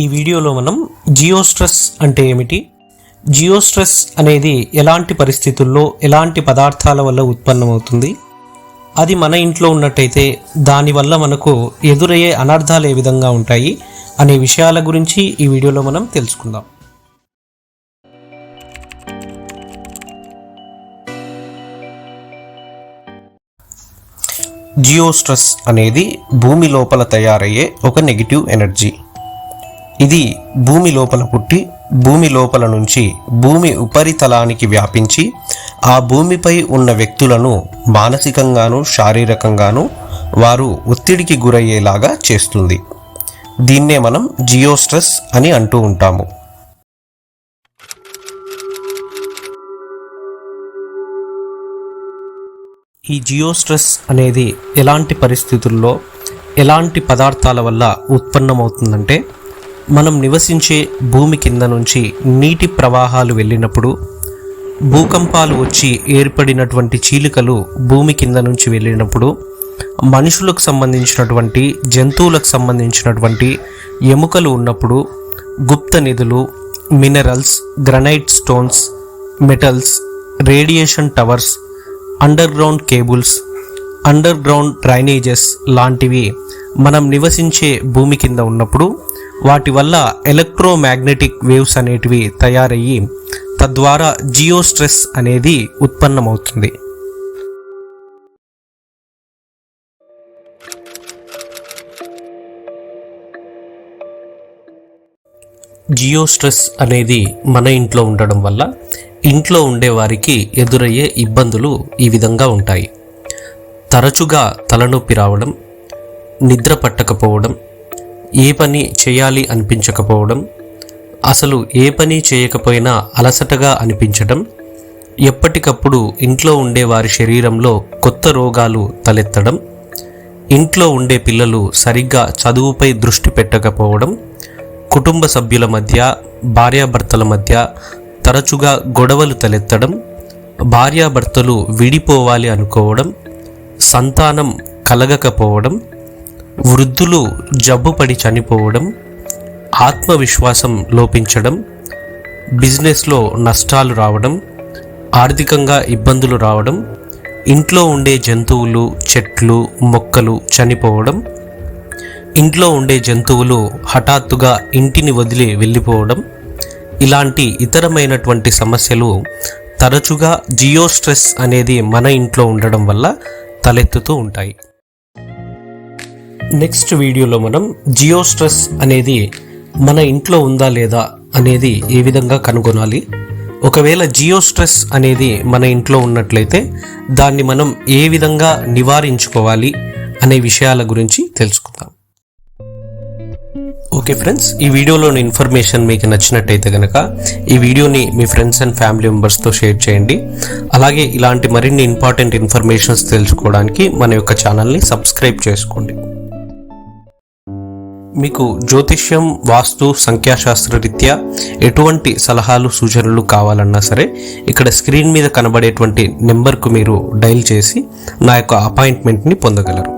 ఈ వీడియోలో మనం జియోస్ట్రెస్ అంటే ఏమిటి, జియోస్ట్రెస్ అనేది ఎలాంటి పరిస్థితుల్లో ఎలాంటి పదార్థాల వల్ల ఉత్పన్నమవుతుంది, అది మన ఇంట్లో ఉన్నట్టయితే దానివల్ల మనకు ఎదురయ్యే అనర్థాలు ఏ విధంగా ఉంటాయి అనే విషయాల గురించి ఈ వీడియోలో మనం తెలుసుకుందాం. జియోస్ట్రెస్ అనేది భూమి లోపల తయారయ్యే ఒక నెగిటివ్ ఎనర్జీ. ఇది భూమి లోపల పుట్టి భూమి లోపల నుంచి భూమి ఉపరితలానికి వ్యాపించి ఆ భూమిపై ఉన్న వ్యక్తులను మానసికంగాను శారీరకంగాను వారు ఒత్తిడికి గురయ్యేలాగా చేస్తుంది. దీన్నే మనం జియోస్ట్రెస్ అని అంటూ ఉంటాము. ఈ జియోస్ట్రెస్ అనేది ఎలాంటి పరిస్థితుల్లో ఎలాంటి పదార్థాల వల్ల ఉత్పన్నమవుతుందంటే, మనం నివసించే భూమి కింద నుంచి నీటి ప్రవాహాలు వెళ్ళినప్పుడు, భూకంపాలు వచ్చి ఏర్పడినటువంటి చీలికలు భూమి కింద నుంచి వెళ్ళినప్పుడు, మనుషులకు సంబంధించినటువంటి జంతువులకు సంబంధించినటువంటి ఎముకలు ఉన్నప్పుడు, గుప్త నిధులు, minerals, granite stones, metals, radiation towers, under ground cables, under ground drainages లాంటివి మనం నివసించే భూమి కింద ఉన్నప్పుడు వాటి వల్ల ఎలక్ట్రోమాగ్నెటిక్ వేవ్స్ అనేటివి తయారయ్యి తద్వారా జియోస్ట్రెస్ అనేది ఉత్పన్నమవుతుంది. జియోస్ట్రెస్ అనేది మన ఇంట్లో ఉండడం వల్ల ఇంట్లో ఉండే వారికి ఎదురయ్యే ఇబ్బందులు ఈ విధంగా ఉంటాయి. తరచుగా తలనొప్పి రావడం, నిద్ర పట్టకపోవడం, ఏ పని చేయాలి అనిపించకపోవడం, అసలు ఏ పని చేయకపోయినా అలసటగా అనిపించడం, ఎప్పటికప్పుడు ఇంట్లో ఉండే వారి శరీరంలో కొత్త రోగాలు తలెత్తడం, ఇంట్లో ఉండే పిల్లలు సరిగ్గా చదువుపై దృష్టి పెట్టకపోవడం, కుటుంబ సభ్యుల మధ్య భార్యాభర్తల మధ్య తరచుగా గొడవలు తలెత్తడం, భార్యాభర్తలు విడిపోవాలి అనుకోవడం, సంతానం కలగకపోవడం, వృద్ధులు జబ్బుపడి చనిపోవడం, ఆత్మవిశ్వాసం లోపించడం, బిజినెస్లో నష్టాలు రావడం, ఆర్థికంగా ఇబ్బందులు రావడం, ఇంట్లో ఉండే జంతువులు, చెట్లు, మొక్కలు చనిపోవడం, ఇంట్లో ఉండే జంతువులు హఠాత్తుగా ఇంటిని వదిలి వెళ్ళిపోవడం, ఇలాంటి ఇతరమైనటువంటి సమస్యలు తరచుగా జియోస్ట్రెస్ అనేది మన ఇంట్లో ఉండడం వల్ల తలెత్తుతూ ఉంటాయి. నెక్స్ట్ వీడియోలో మనం జియోస్ట్రెస్ అనేది మన ఇంట్లో ఉందా లేదా అనేది ఏ విధంగా కనుగొనాలి, ఒకవేళ జియోస్ట్రెస్ అనేది మన ఇంట్లో ఉన్నట్లయితే దాన్ని మనం ఏ విధంగా నివారించుకోవాలి అనే విషయాల గురించి తెలుసుకుందాం. ఓకే ఫ్రెండ్స్, ఈ వీడియోలోని ఇన్ఫర్మేషన్ మీకు నచ్చినట్టయితే కనుక ఈ వీడియోని మీ ఫ్రెండ్స్ అండ్ ఫ్యామిలీ మెంబర్స్తో షేర్ చేయండి. అలాగే ఇలాంటి మరిన్ని ఇంపార్టెంట్ ఇన్ఫర్మేషన్స్ తెలుసుకోవడానికి మన యొక్క ఛానల్ని సబ్స్క్రైబ్ చేసుకోండి. మీకు జ్యోతిష్యం, వాస్తు, సంఖ్యాశాస్త్ర రీత్యా ఎటువంటి సలహాలు సూచనలు కావాలన్నా సరే ఇక్కడ స్క్రీన్ మీద కనబడేటువంటి నెంబర్కు మీరు డయల్ చేసి నా యొక్క అపాయింట్మెంట్ని పొందగలరు.